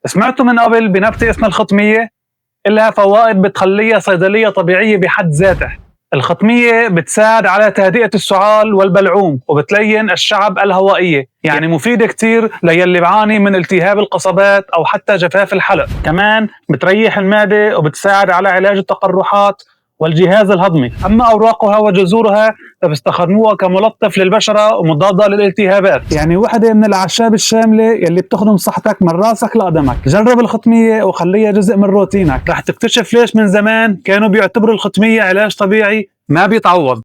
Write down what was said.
سمعتوا من قبل بنبتة اسمها الخطمية؟ إلها فوائد بتخليها صيدلية طبيعية بحد ذاتها. الخطمية بتساعد على تهدئة السعال والبلعوم وبتلين الشعب الهوائية، يعني مفيدة كتير ليلي بعاني من التهاب القصبات أو حتى جفاف الحلق. كمان بتريح المعدة وبتساعد على علاج التقرحات والجهاز الهضمي. أما أوراقها وجذورها فبيستخدموها كملطف للبشرة ومضادة للالتهابات، يعني وحدة من الأعشاب الشاملة يلي بتخدم صحتك من راسك لقدمك. جرب الخطمية وخليها جزء من روتينك، رح تكتشف ليش من زمان كانوا بيعتبروا الخطمية علاج طبيعي ما بيتعوض.